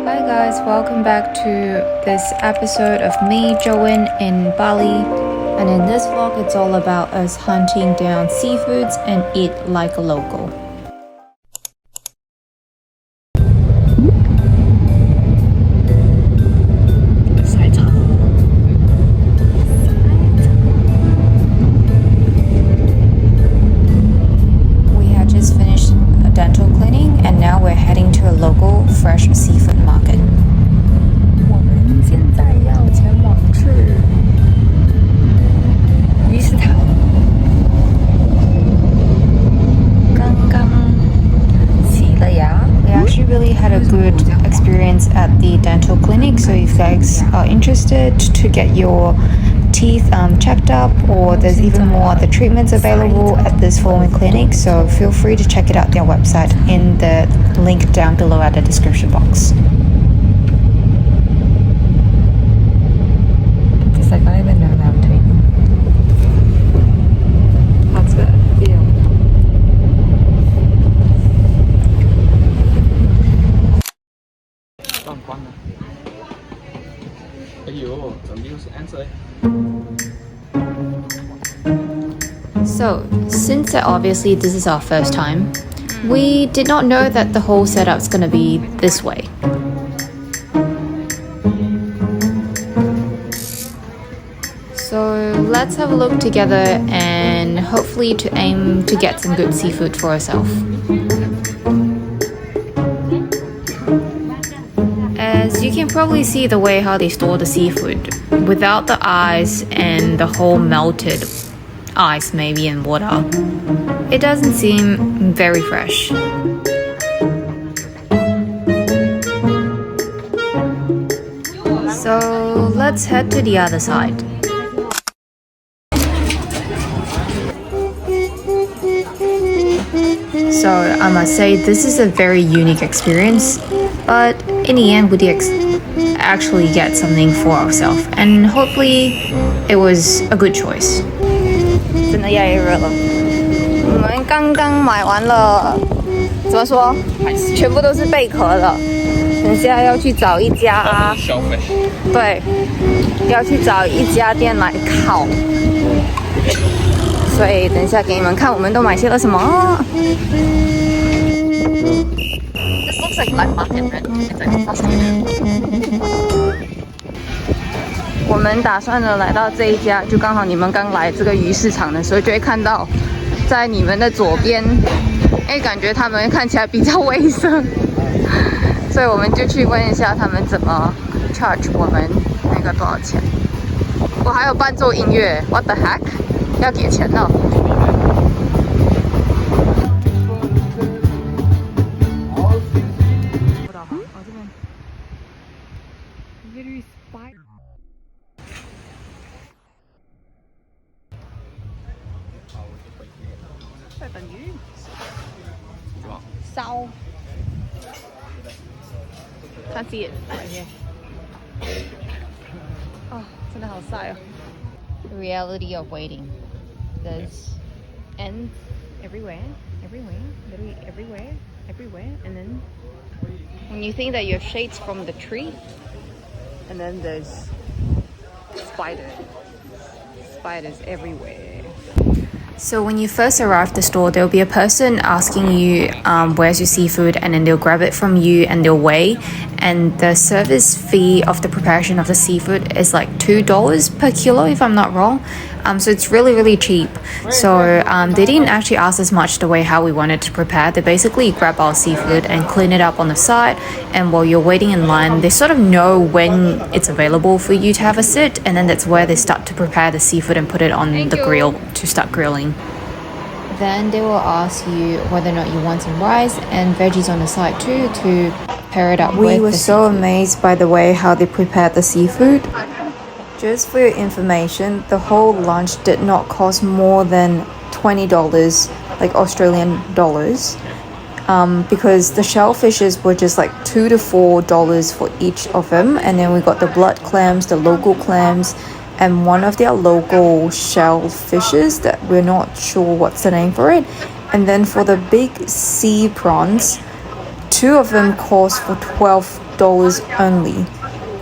Hi guys, welcome back to this episode of me, Joanne, in Bali. And in this vlog, it's all about us hunting down seafoods and eat like a local. We had just finished a dental cleaning and now we're heading to a local fresh seafood market. 我们现在要前往是鱼市场。刚刚洗了牙。We actually really had a good experience at the dental clinic, so if you guys are interested to get your teeth checked up, or there's even more other treatments available at this following clinic, so feel free to check it out their website in the link down below at the description box. It's like not even around me. How's it feel? 放光了。哎呦，怎么又是answer？ So, since obviously this is our first time, we did not know that the whole setup's gonna be this way. So let's have a look together and hopefully to aim to get some good seafood for ourselves. As you can probably see the way how they store the seafood, without the ice and the whole melted ice maybe and water, it doesn't seem very fresh. So let's head to the other side. So I must say this is a very unique experience, but in the end we did actually get something for ourselves, and hopefully it was a good choice. 真的越来越热了。我们刚刚买完了，怎么说？全部都是贝壳的。等下要去找一家，对，要去找一家店来烤。所以等一下给你们看我们都买些了什么。This looks like black market, right? It's like plastic. 我们打算呢来到这一家，就刚好你们刚来这个鱼市场的时候，就会看到在你们的左边，感觉他们看起来比较卫生，所以我们就去问一下他们怎么 charge 我们那个多少钱。我还有伴奏音乐 ，What the heck？ 要给钱呢。在等鱼，烧。Can't see it right here. 啊，真的好晒哦。The reality of waiting. There's ends everywhere, literally everywhere, and then when you think that you have shades from the tree, and then there's spiders everywhere. So when you first arrive at the store, there'll be a person asking you where's your seafood, and then they'll grab it from you and they'll weigh, and the service fee of the preparation of the seafood is like $2 per kilo if I'm not wrong. So it's really cheap. So they didn't actually ask us much the way how we wanted to prepare. They basically grab our seafood and clean it up on the side, and while you're waiting in line, they sort of know when it's available for you to have a sit, and then that's where they start to prepare the seafood and put it on the grill to start grilling. Then they will ask you whether or not you want some rice and veggies on the side too to pair it up with. We were so amazed by the way how they prepared the seafood. Just for your information, the whole lunch did not cost more than $20, like Australian dollars, because the shellfishes were just like $2 to $4 for each of them, and then we got the blood clams, the local clams, and one of their local shellfishes that we're not sure what's the name for it. And then for the big sea prawns, two of them cost for $12 only.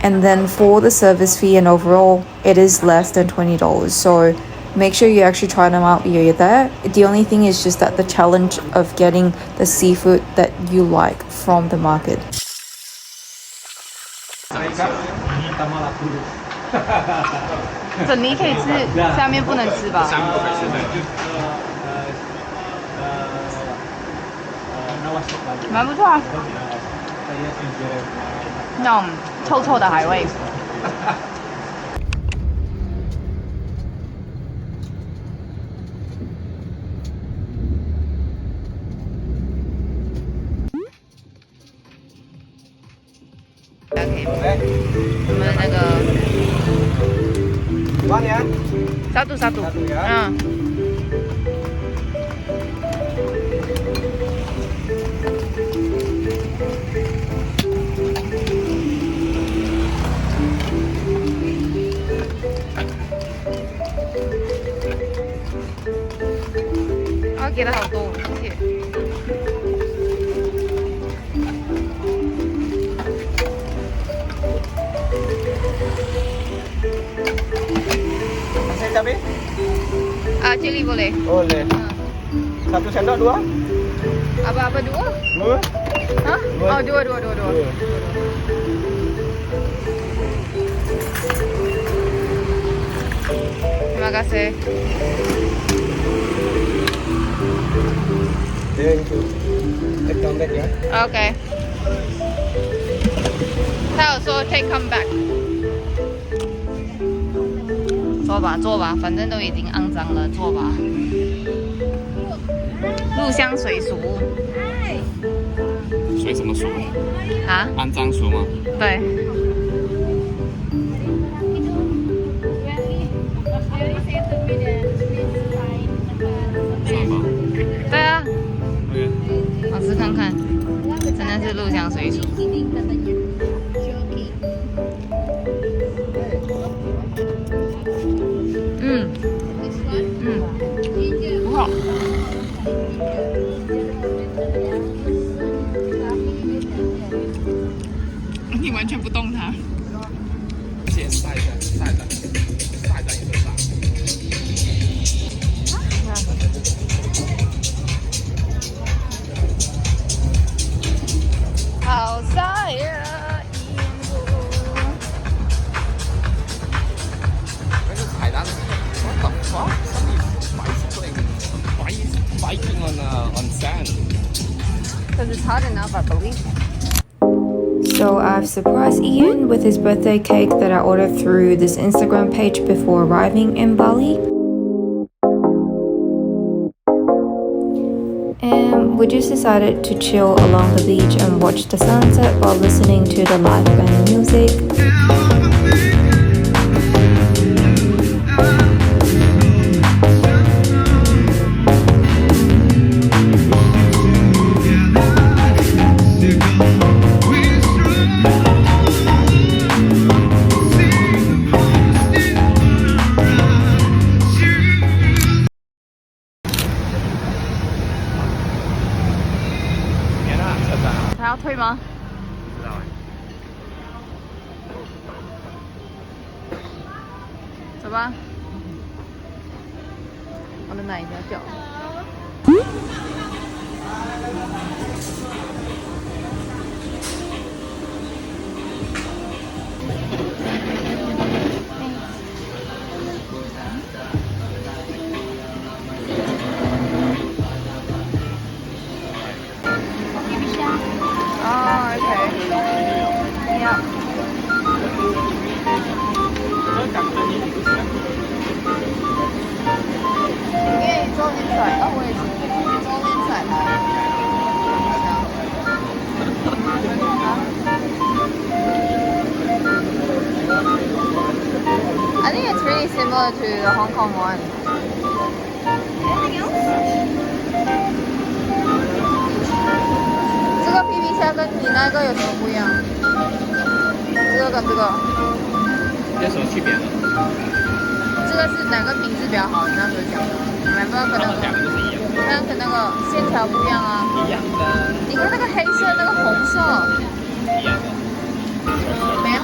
And then for the service fee and overall, it is less than $20. So make sure you actually try them out while you're there. The only thing is just that the challenge of getting the seafood that you like from the market. 整泥可以吃，下面不能吃吧？下面不可以吃的。蛮不错啊，那种臭臭的海味。OK， 我们那个satu ya. 嗯。啊，给了好多，谢谢。Cabai? Cili boleh. Boleh. Satu sendok dua? Apa dua? Dua. Hah? Oh, dua. Terima kasih. Thank you. Take come back ya. OK。他有说 take come back。坐吧，反正都已经肮脏了，坐吧。入乡随俗。随什么俗？啊？肮脏俗吗？对。算吧。对啊。OK。好吃看看，真的是入乡随俗。不好。你完全不动它。先晒一下，晒在你身上。好晒呀！那个海南，what the fuck? Biking on sand. Because it's hot enough, I believe. So I've surprised Ian with his birthday cake that I ordered through this Instagram page before arriving in Bali. And we just decided to chill along the beach and watch the sunset while listening to the live band music.退吗？不知道哎。走吧。我的奶已经掉了。哦 ，OK。Yeah。你愿意周年彩？哦，我也是。周年彩吗？I think it's really similar to the Hong Kong one. Anything else? 这个 PP 虾跟你那个有什么不一样？这个跟这个有什么区别呢？这个是哪个品质比较好？你那时候讲的，买不到可能两个都是一样。看跟那个线条不一样啊。一样的。你看那个黑色，那个红色。一样的。没有。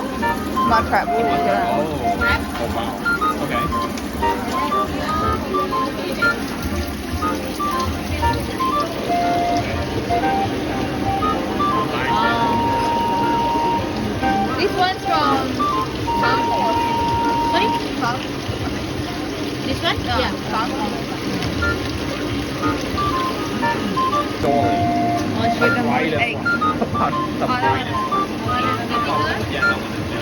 马ट्रैप不对。哦。好棒。OK。This one's from Bangkok. Sorry? Bangkok. This one? Yeah, Bangkok. Dolly. With the more egg. The brightest one. Yeah,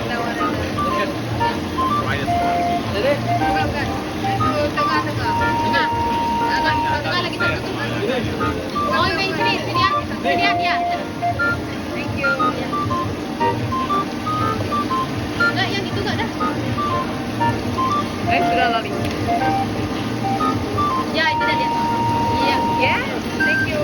that one. Brightest one. Bukan. Itu tengah. Tengah lagi satu tu. Oh, ini sini ya. Sini ya. Thank you. Enggak, yang itu enggak dah. Sudah lari. Ya, itu dah lihat. Iya. Yeah. Thank you.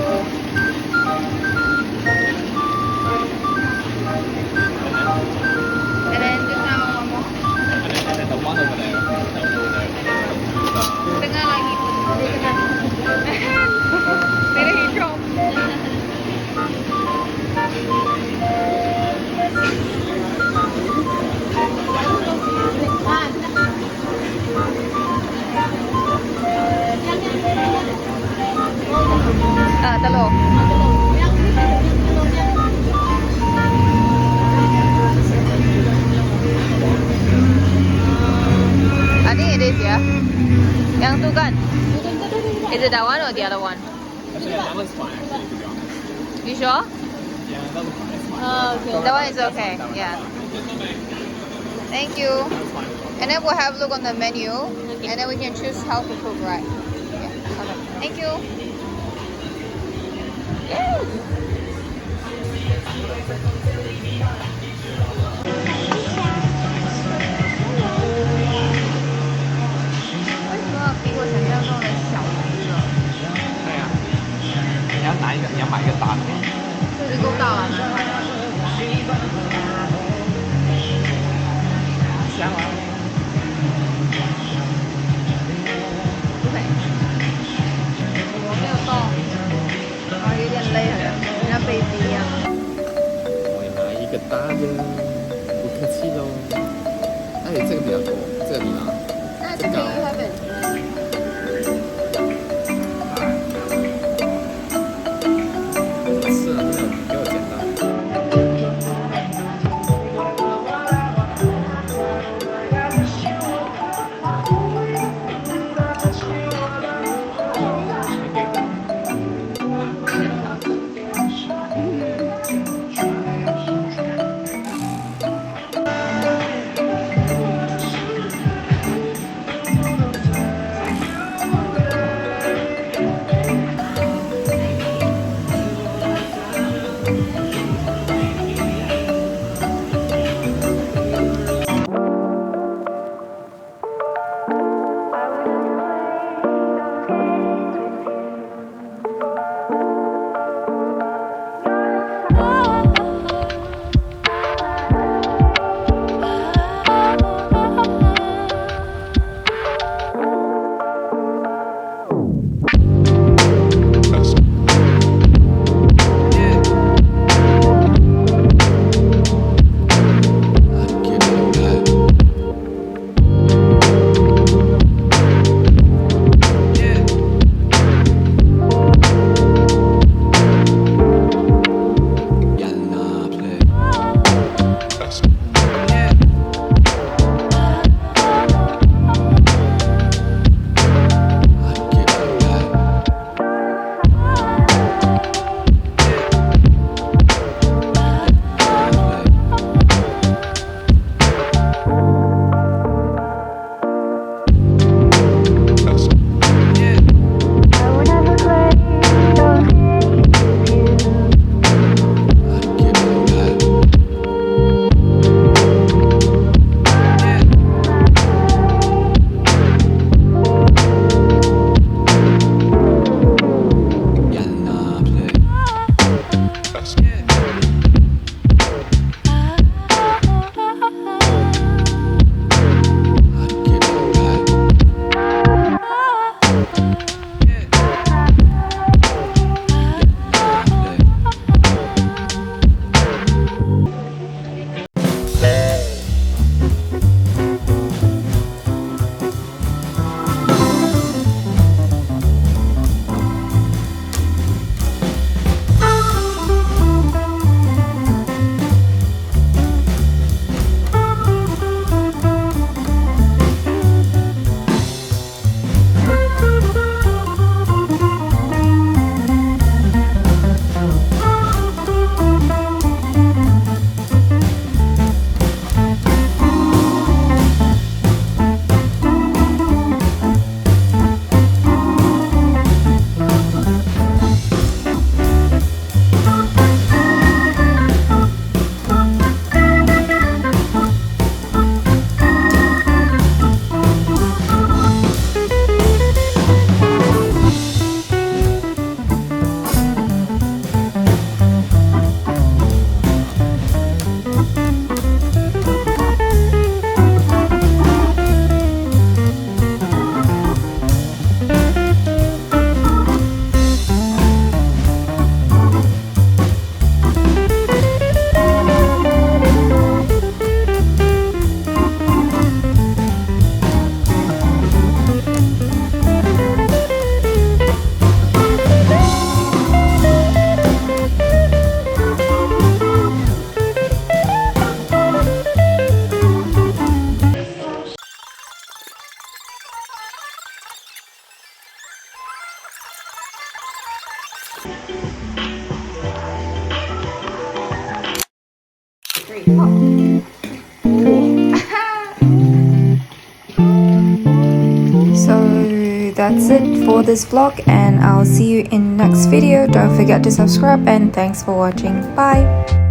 And then just now one more. And then the one over there. Tengah lagi. Dia hijau. Telur. I think it is ya. Yang tu kan? Is it that one or the other one? Actually, that one's fine, actually, to be honest. You sure? Yeah, that one's fine. It's fine. Okay. That one is okay. Yeah. Thank you. That's fine. And then we'll have a look on the menu, and then we can choose how to cook, right? Yeah. Okay. Thank you. Yes. 为什么比我想象中的小只了？对呀，你要买一个大的吗？这就够大了，蛮快的。香啊！我没有动，有点累了，像 baby 一样。我也拿一个大的，不客气喽。哎，这个比较多，这里吗？那这个 you have it。是啊，没有简单。So that's it for this vlog, and I'll see you in next video. Don't forget to subscribe, and thanks for watching. Bye.